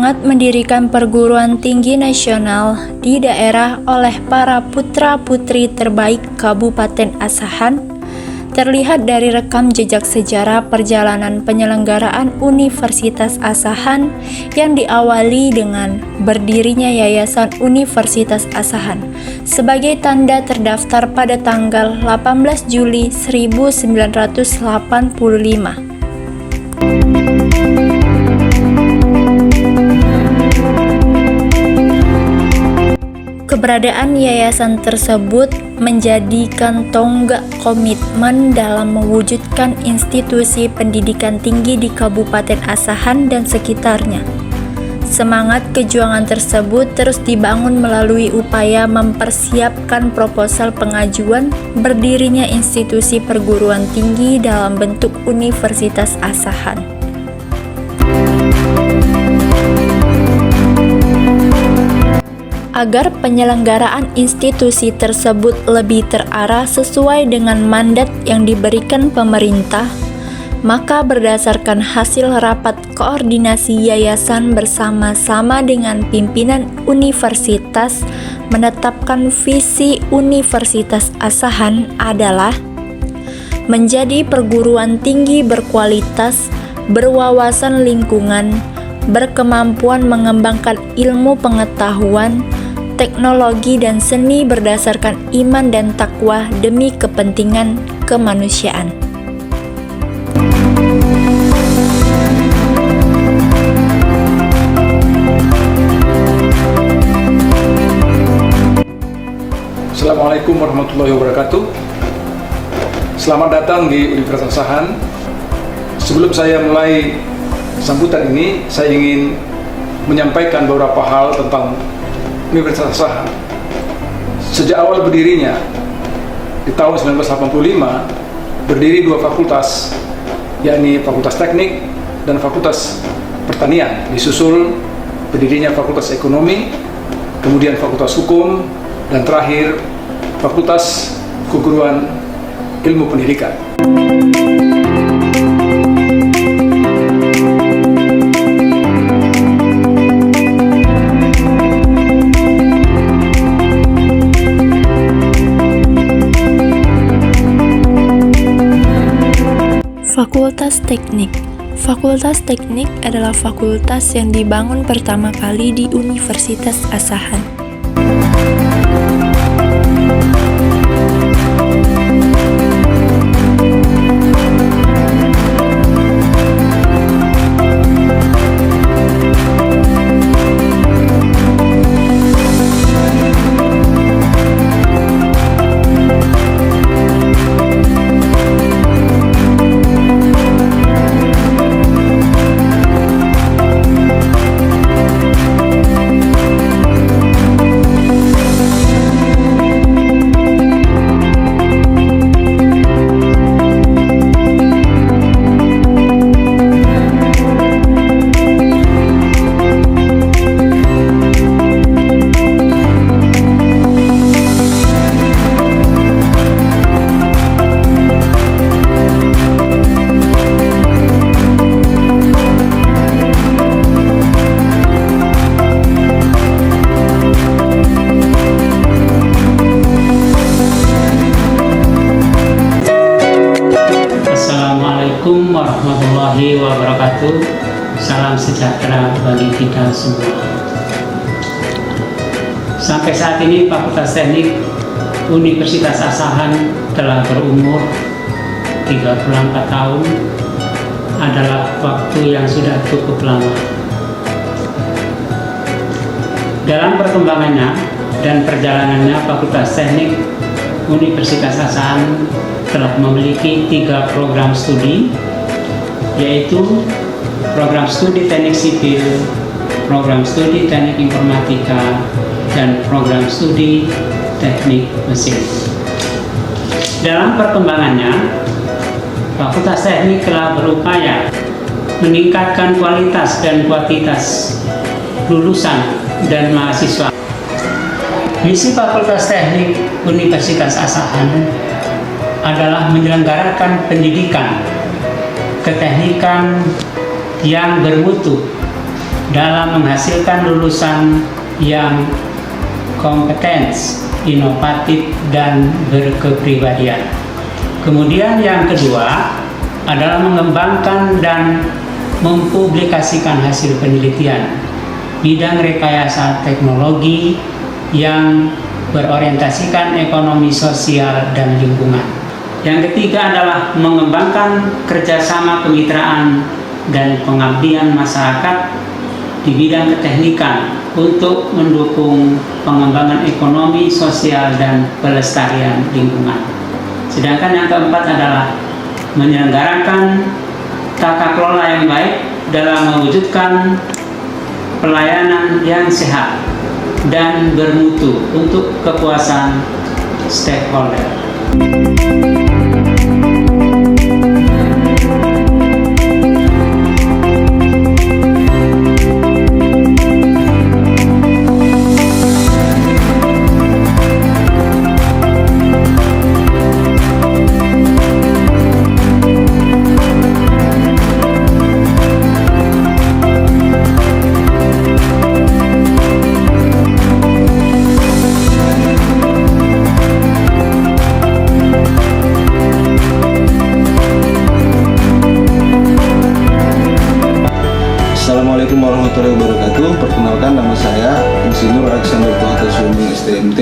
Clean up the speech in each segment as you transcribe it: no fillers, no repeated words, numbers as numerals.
semangat mendirikan perguruan tinggi nasional di daerah oleh para putra-putri terbaik Kabupaten Asahan terlihat dari rekam jejak sejarah perjalanan penyelenggaraan Universitas Asahan yang diawali dengan berdirinya Yayasan Universitas Asahan sebagai tanda terdaftar pada tanggal 18 Juli 1985. Keberadaan yayasan tersebut menjadikan tonggak komitmen dalam mewujudkan institusi pendidikan tinggi di Kabupaten Asahan dan sekitarnya. Semangat kejuangan tersebut terus dibangun melalui upaya mempersiapkan proposal pengajuan berdirinya institusi perguruan tinggi dalam bentuk Universitas Asahan. Agar penyelenggaraan institusi tersebut lebih terarah sesuai dengan mandat yang diberikan pemerintah, maka berdasarkan hasil rapat koordinasi yayasan bersama-sama dengan pimpinan universitas menetapkan visi Universitas Asahan adalah menjadi perguruan tinggi berkualitas, berwawasan lingkungan, berkemampuan mengembangkan ilmu pengetahuan, teknologi dan seni berdasarkan iman dan takwa demi kepentingan kemanusiaan. Assalamualaikum warahmatullahi wabarakatuh. Selamat datang di Universitas Asahan. Sebelum saya mulai sambutan ini, saya ingin menyampaikan beberapa hal tentang Universitas Asahan. Sejak awal berdirinya di tahun 1985, berdiri dua fakultas, yakni Fakultas Teknik dan Fakultas Pertanian. Disusul berdirinya Fakultas Ekonomi, kemudian Fakultas Hukum, dan terakhir Fakultas Keguruan Ilmu Pendidikan. Fakultas Teknik. Fakultas Teknik adalah fakultas yang dibangun pertama kali di Universitas Asahan. Assalamualaikum warahmatullahi wabarakatuh. Salam sejahtera bagi kita semua. Sampai saat ini Fakultas Teknik Universitas Asahan telah berumur 34 tahun. Adalah waktu yang sudah cukup lama. Dalam perkembangannya dan perjalanannya, Fakultas Teknik Universitas Asahan telah memiliki 3 program studi, yaitu program studi teknik sipil, program studi teknik informatika, dan program studi teknik mesin. Dalam perkembangannya, Fakultas Teknik telah berupaya meningkatkan kualitas dan kuantitas lulusan dan mahasiswa. Misi Fakultas Teknik Universitas Asahan adalah dalam menghasilkan lulusan yang kompeten, inovatif, dan berkepribadian. Kemudian yang kedua adalah mengembangkan dan mempublikasikan hasil penelitian bidang rekayasa teknologi yang berorientasikan ekonomi sosial dan lingkungan. Yang ketiga adalah mengembangkan kerjasama kemitraan dan pengabdian masyarakat di bidang keteknikan untuk mendukung pengembangan ekonomi sosial dan pelestarian lingkungan. Sedangkan yang keempat adalah menyelenggarakan tata kelola yang baik dalam mewujudkan pelayanan yang sehat dan bermutu untuk kepuasan stakeholder. Assalamualaikum warahmatullahi wabarakatuh. Perkenalkan, nama saya Insinyur Alexander Tuata Sumi, STMT.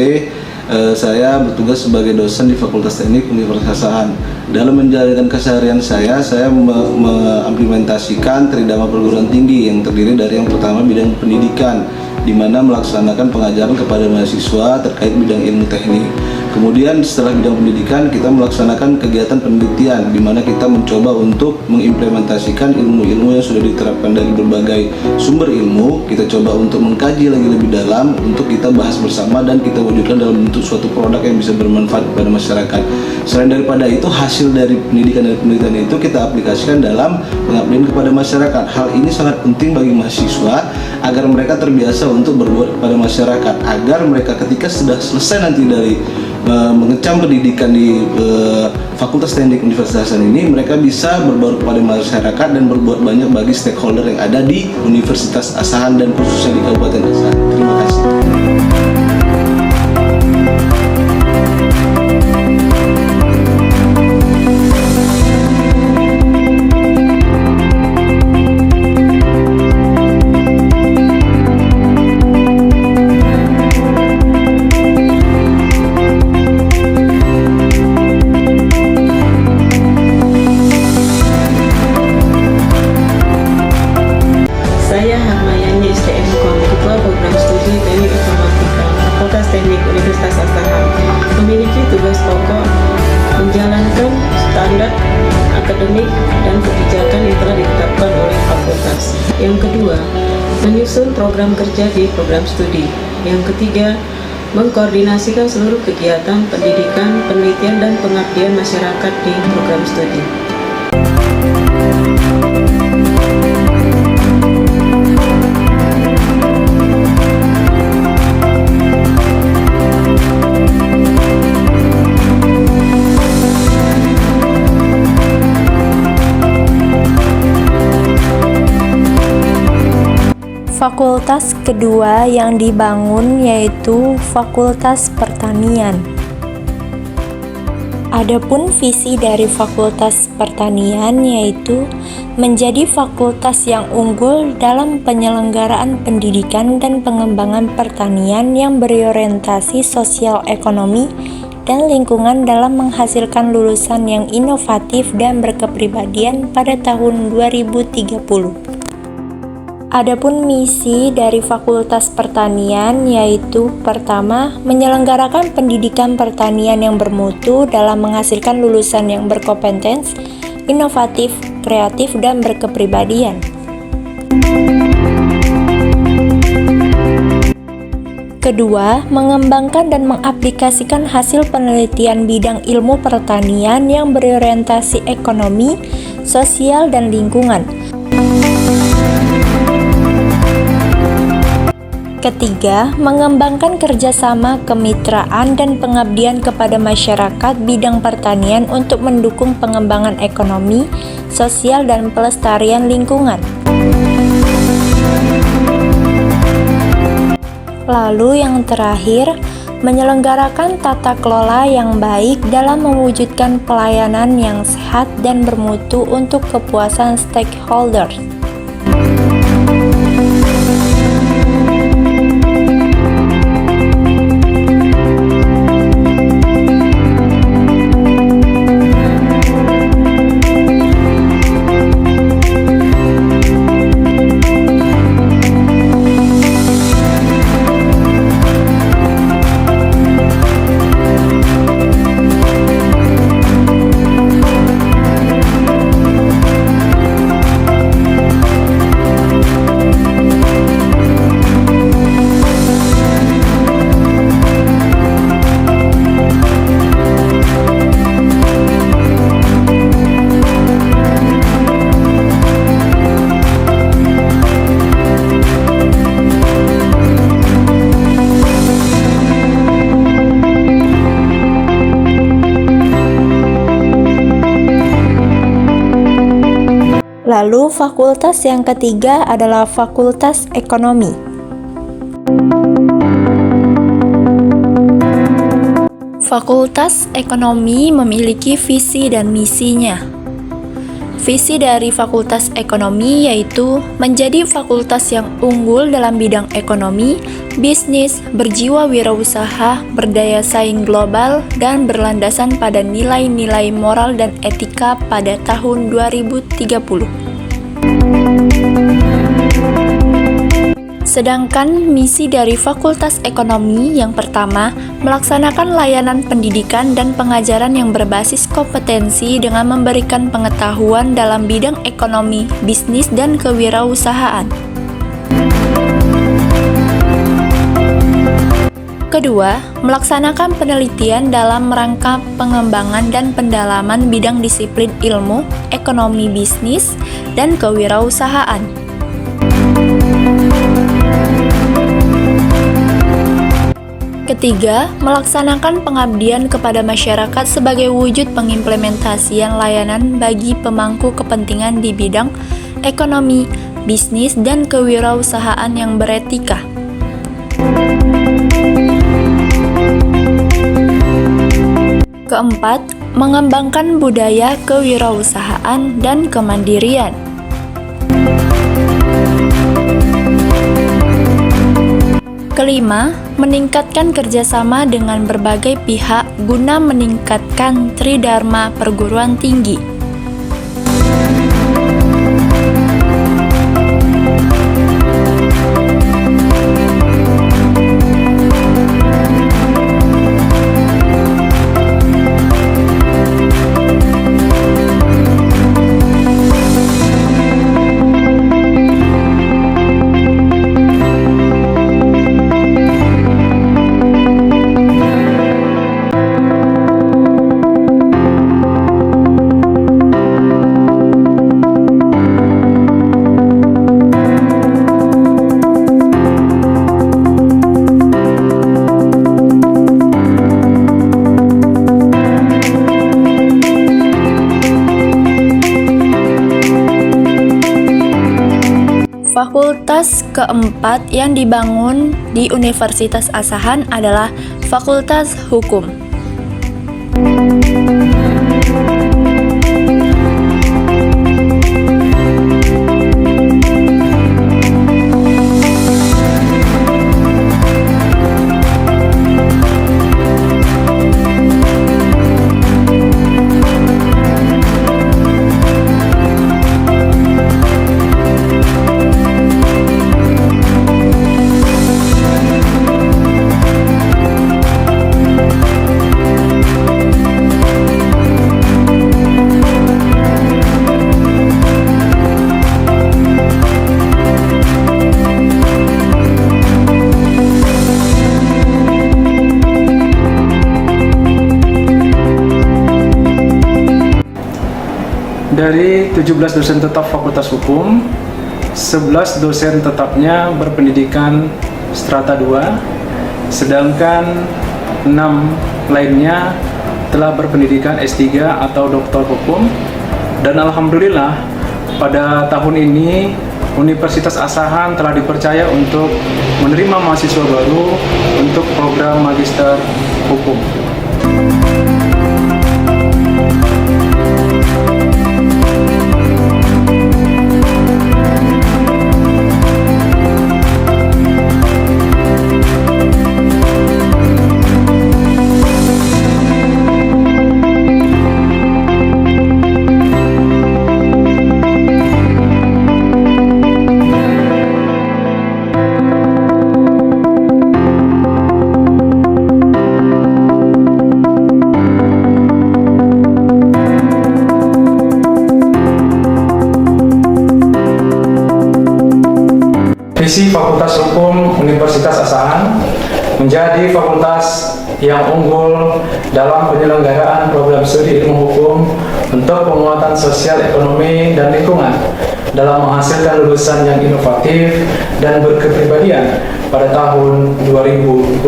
Saya bertugas sebagai dosen di Fakultas Teknik Universitas Asahan. Dalam menjalankan keseharian saya mengimplementasikan Tridharma Perguruan Tinggi yang terdiri dari yang pertama bidang pendidikan, di mana melaksanakan pengajaran kepada mahasiswa terkait bidang ilmu teknik. Kemudian setelah bidang pendidikan kita melaksanakan kegiatan penelitian, di mana kita mencoba untuk mengimplementasikan ilmu-ilmu yang sudah diterapkan dari berbagai sumber ilmu. Kita coba untuk mengkaji lagi lebih dalam untuk kita bahas bersama dan kita wujudkan dalam bentuk suatu produk yang bisa bermanfaat kepada masyarakat. Selain daripada itu, hasil dari pendidikan dan penelitian itu kita aplikasikan dalam pengabdian kepada masyarakat. Hal ini sangat penting bagi mahasiswa agar mereka terbiasa untuk berbuat kepada masyarakat, agar mereka ketika sudah selesai nanti dari mengecam pendidikan di Fakultas Teknik Universitas Asahan ini, mereka bisa berbaur kepada masyarakat dan berbuat banyak bagi stakeholder yang ada di Universitas Asahan dan khususnya di Kabupaten Asahan. Terima kasih. Saya Harmayani STMKOM, Ketua Program Studi Teknik Informatika, Fakultas Teknik Universitas Asahan, memiliki tugas pokok menjalankan standar akademik dan kebijakan yang telah ditetapkan oleh fakultas. Yang kedua, menyusun program kerja di program studi. Yang ketiga, mengkoordinasikan seluruh kegiatan pendidikan, penelitian, dan pengabdian masyarakat di program studi. Fakultas kedua yang dibangun yaitu Fakultas Pertanian. Adapun visi dari Fakultas Pertanian yaitu menjadi fakultas yang unggul dalam penyelenggaraan pendidikan dan pengembangan pertanian yang berorientasi sosial ekonomi dan lingkungan dalam menghasilkan lulusan yang inovatif dan berkepribadian pada tahun 2030. Adapun misi dari Fakultas Pertanian yaitu pertama, menyelenggarakan pendidikan pertanian yang bermutu dalam menghasilkan lulusan yang berkompeten, inovatif, kreatif, dan berkepribadian. Kedua, mengembangkan dan mengaplikasikan hasil penelitian bidang ilmu pertanian yang berorientasi ekonomi, sosial, dan lingkungan. Ketiga, mengembangkan kerjasama, kemitraan, dan pengabdian kepada masyarakat bidang pertanian untuk mendukung pengembangan ekonomi, sosial, dan pelestarian lingkungan. Lalu yang terakhir, menyelenggarakan tata kelola yang baik dalam mewujudkan pelayanan yang sehat dan bermutu untuk kepuasan stakeholders. Lalu fakultas yang ketiga adalah Fakultas Ekonomi. Fakultas Ekonomi memiliki visi dan misinya. Visi dari Fakultas Ekonomi yaitu menjadi fakultas yang unggul dalam bidang ekonomi, bisnis, berjiwa wirausaha, berdaya saing global, dan berlandasan pada nilai-nilai moral dan etika pada tahun 2030. Sedangkan misi dari Fakultas Ekonomi yang pertama, melaksanakan layanan pendidikan dan pengajaran yang berbasis kompetensi dengan memberikan pengetahuan dalam bidang ekonomi, bisnis, dan kewirausahaan. Kedua, melaksanakan penelitian dalam rangka pengembangan dan pendalaman bidang disiplin ilmu, ekonomi bisnis, dan kewirausahaan. Ketiga, melaksanakan pengabdian kepada masyarakat sebagai wujud pengimplementasian layanan bagi pemangku kepentingan di bidang ekonomi, bisnis, dan kewirausahaan yang beretika. Keempat, mengembangkan budaya kewirausahaan dan kemandirian. Kelima, meningkatkan kerjasama dengan berbagai pihak guna meningkatkan tridharma perguruan tinggi. Fakultas keempat yang dibangun di Universitas Asahan adalah Fakultas Hukum. Dari 17 dosen tetap Fakultas Hukum, 11 dosen tetapnya berpendidikan strata 2, sedangkan 6 lainnya telah berpendidikan S3 atau doktor hukum. Dan alhamdulillah pada tahun ini Universitas Asahan telah dipercaya untuk menerima mahasiswa baru untuk program Magister Hukum. Visi Fakultas Hukum Universitas Asahan menjadi fakultas yang unggul dalam penyelenggaraan program studi ilmu hukum untuk penguatan sosial, ekonomi, dan lingkungan dalam menghasilkan lulusan yang inovatif dan berkepribadian pada tahun 2025.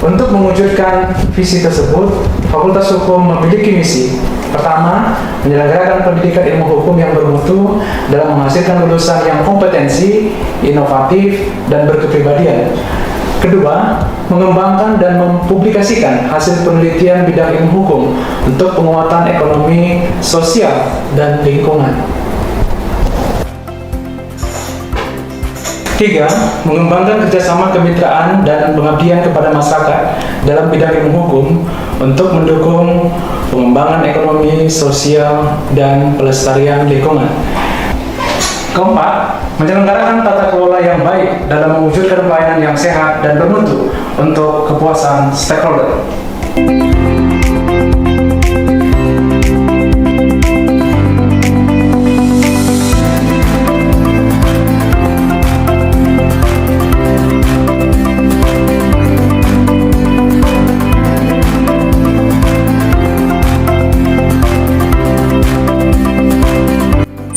Untuk mewujudkan visi tersebut, Fakultas Hukum memiliki misi. Pertama, menyelenggarakan pendidikan ilmu hukum yang bermutu dalam menghasilkan lulusan yang kompetensi, inovatif, dan berkepribadian. Kedua, mengembangkan dan mempublikasikan hasil penelitian bidang ilmu hukum untuk penguatan ekonomi, sosial, dan lingkungan. Tiga, mengembangkan kerjasama kemitraan dan pengabdian kepada masyarakat dalam bidang ilmu hukum untuk mendukung pengembangan ekonomi, sosial, dan pelestarian lingkungan. Keempat, menyelenggarakan tata kelola yang baik dalam mewujudkan pelayanan yang sehat dan bermutu untuk kepuasan stakeholder.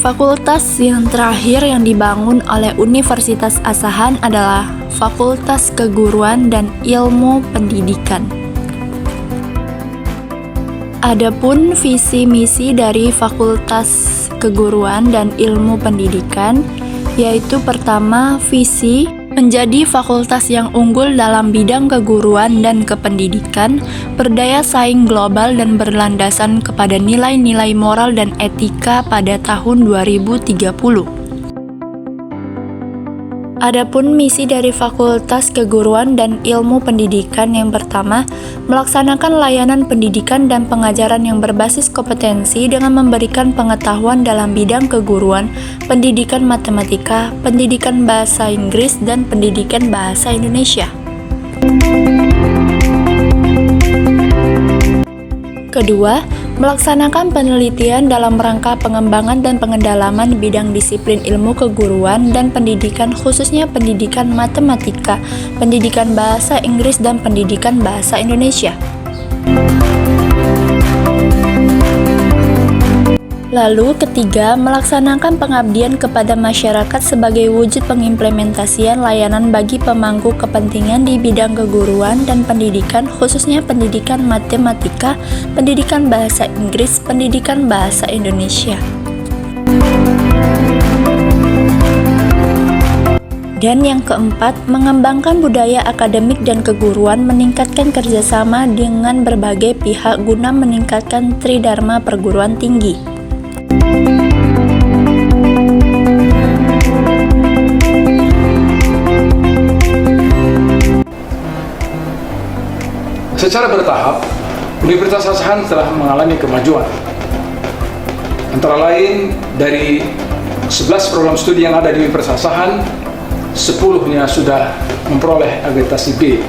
Fakultas yang terakhir yang dibangun oleh Universitas Asahan adalah Fakultas Keguruan dan Ilmu Pendidikan. Adapun visi misi dari Fakultas Keguruan dan Ilmu Pendidikan yaitu pertama, visi menjadi fakultas yang unggul dalam bidang keguruan dan kependidikan, berdaya saing global dan berlandasan kepada nilai-nilai moral dan etika pada tahun 2030. Adapun misi dari Fakultas Keguruan dan Ilmu Pendidikan yang pertama, melaksanakan layanan pendidikan dan pengajaran yang berbasis kompetensi dengan memberikan pengetahuan dalam bidang keguruan, pendidikan matematika, pendidikan bahasa Inggris, dan pendidikan bahasa Indonesia. Kedua, melaksanakan penelitian dalam rangka pengembangan dan pengendalaman bidang disiplin ilmu keguruan dan pendidikan khususnya pendidikan matematika, pendidikan bahasa Inggris, dan pendidikan bahasa Indonesia. Lalu ketiga, melaksanakan pengabdian kepada masyarakat sebagai wujud pengimplementasian layanan bagi pemangku kepentingan di bidang keguruan dan pendidikan khususnya pendidikan matematika, pendidikan bahasa Inggris, pendidikan bahasa Indonesia. Dan yang keempat, mengembangkan budaya akademik dan keguruan, meningkatkan kerjasama dengan berbagai pihak guna meningkatkan tridharma perguruan tinggi. Secara bertahap, Universitas Asahan telah mengalami kemajuan. Antara lain, dari 11 program studi yang ada di Universitas Asahan, 10-nya sudah memperoleh akreditasi B.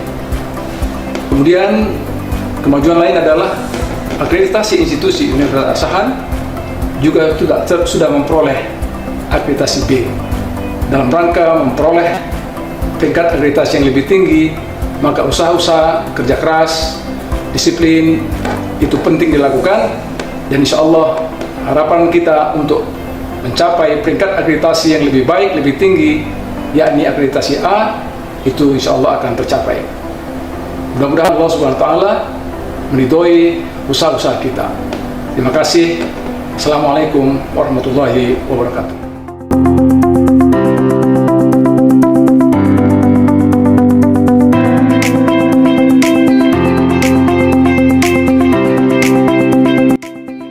Kemudian, kemajuan lain adalah akreditasi institusi Universitas Asahan juga sudah memperoleh akreditasi B. Dalam rangka memperoleh tingkat akreditasi yang lebih tinggi, maka usaha-usaha, kerja keras, disiplin itu penting dilakukan, dan insya Allah harapan kita untuk mencapai peringkat akreditasi yang lebih baik, lebih tinggi, yakni akreditasi A, itu insya Allah akan tercapai. Mudah-mudahan Allah Subhanahu wa Ta'ala meridhoi usaha-usaha kita. Terima kasih. Assalamualaikum warahmatullahi wabarakatuh.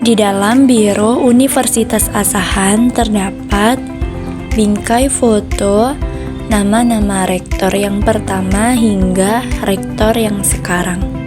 Di dalam Biro Universitas Asahan terdapat bingkai foto nama-nama rektor yang pertama hingga rektor yang sekarang.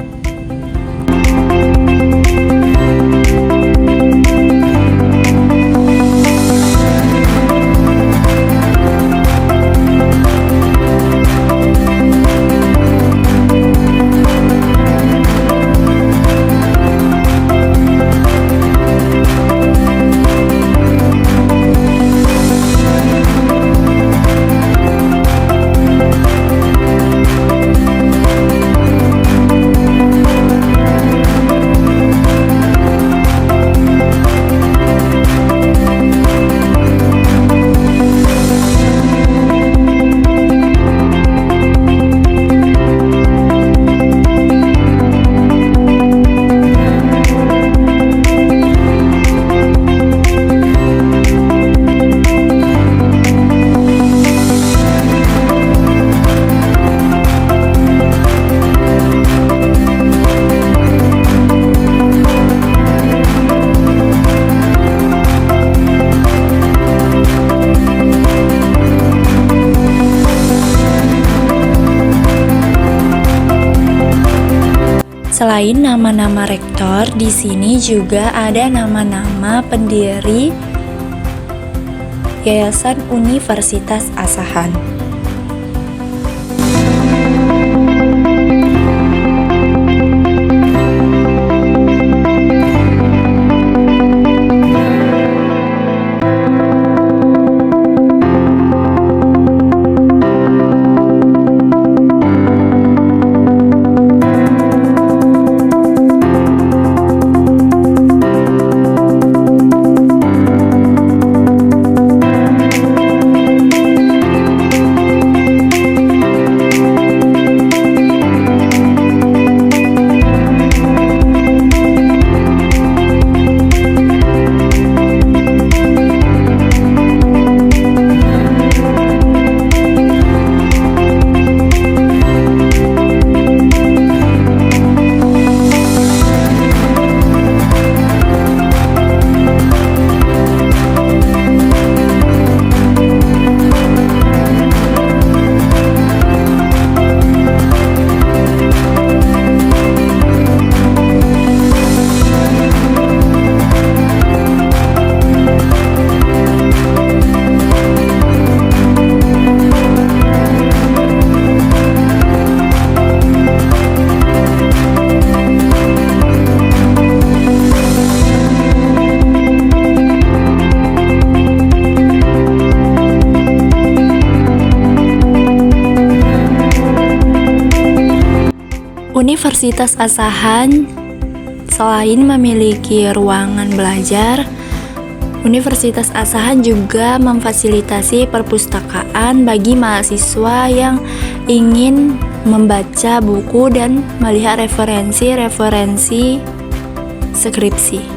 Selain nama-nama rektor, di sini juga ada nama-nama pendiri Yayasan Universitas Asahan. Universitas Asahan selain memiliki ruangan belajar, Universitas Asahan juga memfasilitasi perpustakaan bagi mahasiswa yang ingin membaca buku dan melihat referensi-referensi skripsi.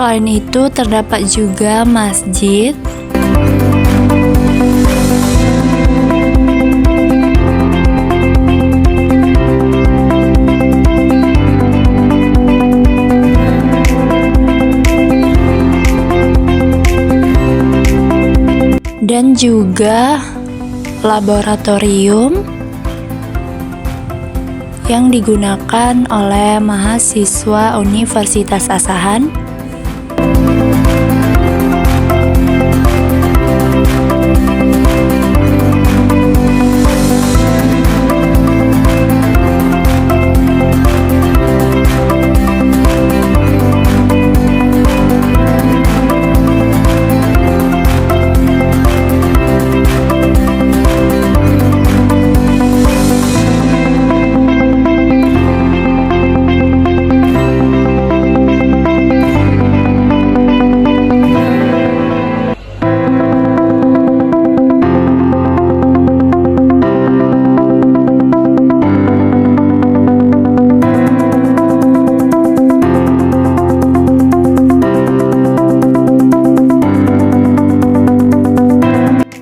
Selain itu terdapat juga masjid, dan juga laboratorium yang digunakan oleh mahasiswa Universitas Asahan.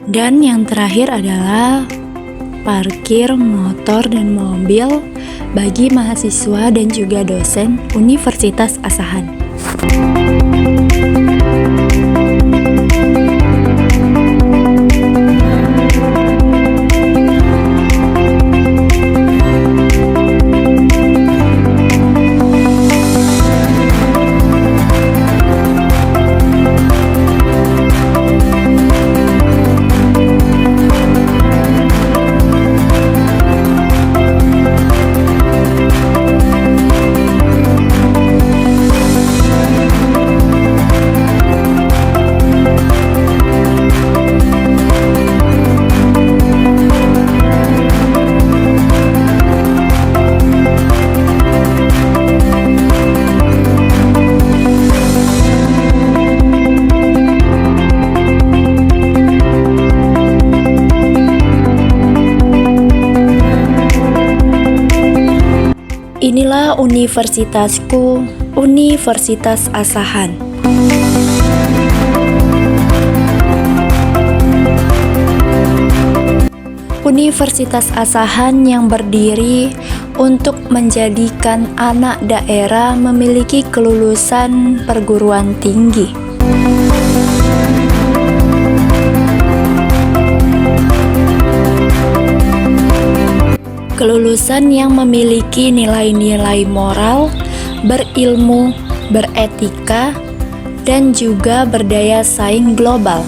Dan yang terakhir adalah parkir motor dan mobil bagi mahasiswa dan juga dosen Universitas Asahan. Inilah universitasku, Universitas Asahan. Universitas Asahan yang berdiri untuk menjadikan anak daerah memiliki kelulusan perguruan tinggi. Kelulusan yang memiliki nilai-nilai moral, berilmu, beretika, dan juga berdaya saing global.